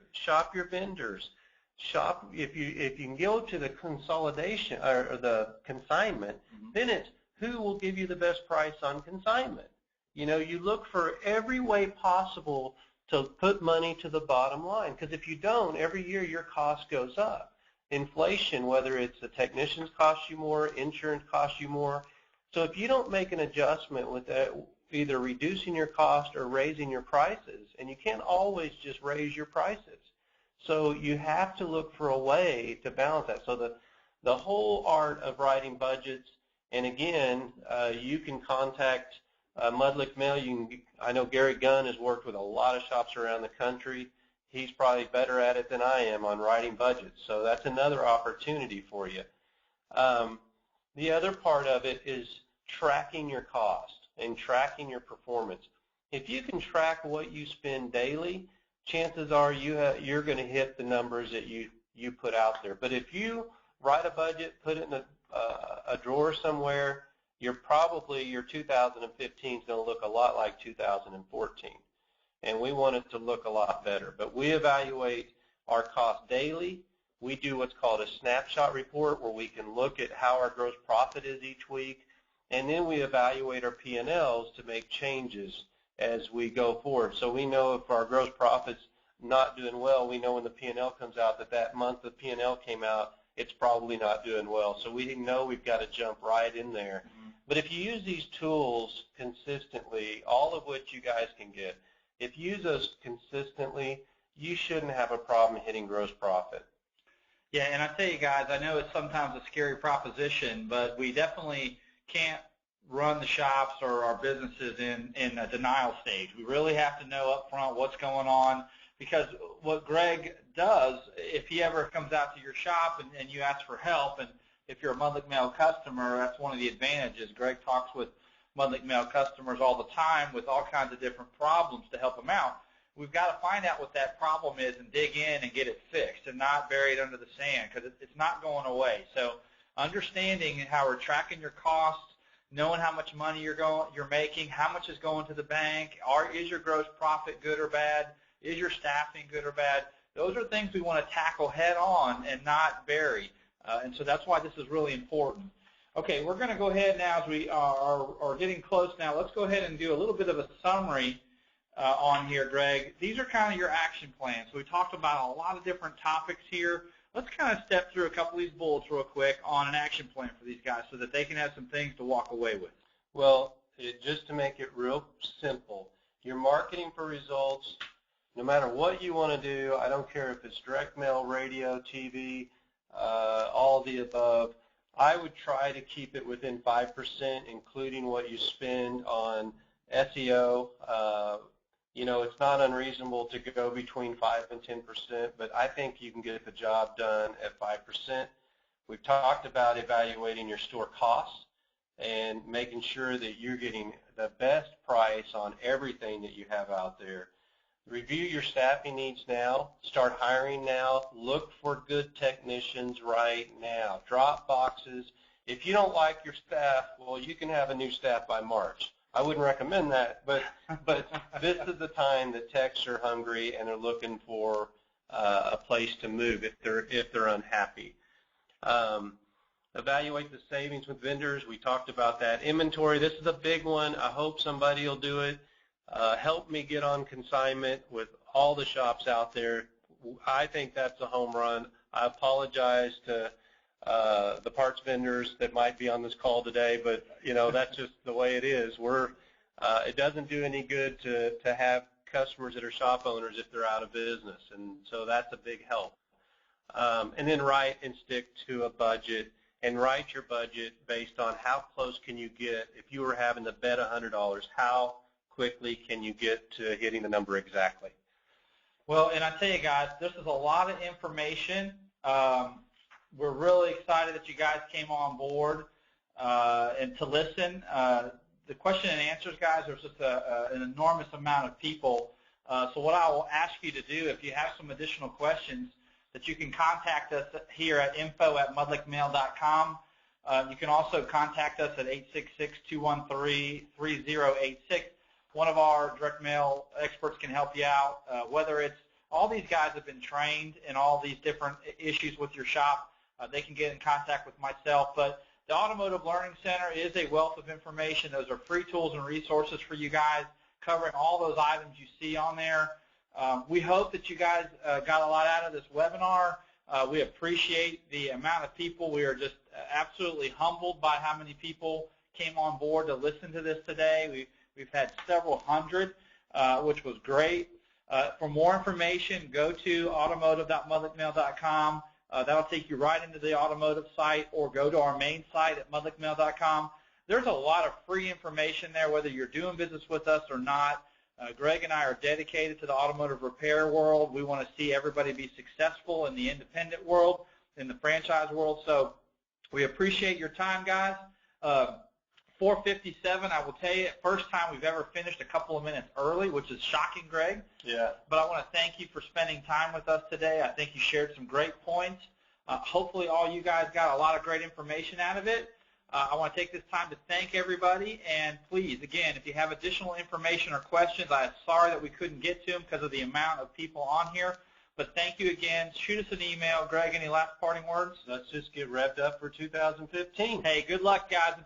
vendors. Shop if you can go to the consolidation or the consignment, then it's who will give you the best price on consignment. You know, you look for every way possible to put money to the bottom line, because if you don't, every year your cost goes up. Inflation, whether it's the technicians cost you more, insurance costs you more. So if you don't make an adjustment with that, either reducing your cost or raising your prices, and you can't always just raise your prices. So you have to look for a way to balance that. So the whole art of writing budgets, and again, you can contact Mudlick Mail. I know Gary Gunn has worked with a lot of shops around the country. He's probably better at it than I am on writing budgets. So that's another opportunity for you. The other part of it is tracking your cost and tracking your performance. If you can track what you spend daily, chances are you're going to hit the numbers that you put out there. But if you write a budget, put it in a drawer somewhere, your 2015 is going to look a lot like 2014. And we want it to look a lot better. But we evaluate our cost daily. We do what's called a snapshot report, where we can look at how our gross profit is each week. And then we evaluate our P&Ls to make changes as we go forward. So we know if our gross profit's not doing well, we know when the P&L comes out that month the P&L came out, it's probably not doing well. So we know we've got to jump right in there. But if you use these tools consistently, all of which you guys can get, if you use those consistently, you shouldn't have a problem hitting gross profit. Yeah, and I tell you guys, I know it's sometimes a scary proposition, but we definitely can't run the shops or our businesses in a denial stage. We really have to know up front what's going on, because what Greg does, if he ever comes out to your shop and you ask for help, and if you're a Mudlick Mail customer, that's one of the advantages. Greg talks with Mudlick Mail customers all the time with all kinds of different problems to help them out. We've got to find out what that problem is and dig in and get it fixed and not bury it under the sand, because it's not going away. So understanding how we're tracking your costs, knowing how much money you're making, how much is going to the bank, is your gross profit good or bad, is your staffing good or bad, those are things we want to tackle head on and not bury. And so that's why this is really important. Okay, we're going to go ahead now, as we are getting close now. Let's go ahead and do a little bit of a summary on here, Greg. These are kind of your action plans. So we talked about a lot of different topics here. Let's kind of step through a couple of these bullets real quick on an action plan for these guys so that they can have some things to walk away with. Well, just to make it real simple, you're marketing for results. No matter what you want to do, I don't care if it's direct mail, radio, TV, all the above, I would try to keep it within 5%, including what you spend on SEO. You know, it's not unreasonable to go between 5 and 10%, but I think you can get the job done at 5%. We've talked about evaluating your store costs and making sure that you're getting the best price on everything that you have out there. Review your staffing needs now. Start hiring now. Look for good technicians right now. Drop boxes. If you don't like your staff, well, you can have a new staff by March. I wouldn't recommend that, but this is the time that techs are hungry and are looking for a place to move if they're unhappy. Evaluate the savings with vendors. We talked about that. Inventory, this is a big one. I hope somebody will do it. Help me get on consignment with all the shops out there. I think that's a home run. I apologize to the parts vendors that might be on this call today, but that's just the way it is. It doesn't do any good to have customers that are shop owners if they're out of business, and so that's a big help. And then write and stick to a budget, and write your budget based on how close can you get. If you were having to bet $100, how quickly can you get to hitting the number exactly? Well, and I tell you guys, this is a lot of information. We're really excited that you guys came on board and to listen. The question and answers, guys, there's just an enormous amount of people. So what I will ask you to do, if you have some additional questions, that you can contact us here at info@mudlickmail.com. You can also contact us at 866-213-3086. One of our direct mail experts can help you out, whether it's all these guys have been trained in all these different issues with your shop. They can get in contact with myself. But the Automotive Learning Center is a wealth of information. Those are free tools and resources for you guys covering all those items you see on there. We hope that you guys got a lot out of this webinar. We appreciate the amount of people. We are just absolutely humbled by how many people came on board to listen to this today. We've had several hundred, which was great. For more information, go to automotive.mudlickmail.com. That'll take you right into the automotive site, or go to our main site at mudlickmail.com. There's a lot of free information there, whether you're doing business with us or not. Greg and I are dedicated to the automotive repair world. We want to see everybody be successful in the independent world, in the franchise world. So we appreciate your time, guys. 4:57, I will tell you, first time we've ever finished a couple of minutes early, which is shocking, Greg. Yeah. But I want to thank you for spending time with us today. I think you shared some great points. Hopefully all you guys got a lot of great information out of it. I want to take this time to thank everybody, and please, again, if you have additional information or questions, I'm sorry that we couldn't get to them because of the amount of people on here, but thank you again. Shoot us an email. Greg, any last parting words? Let's just get revved up for 2015. Hey, good luck, guys.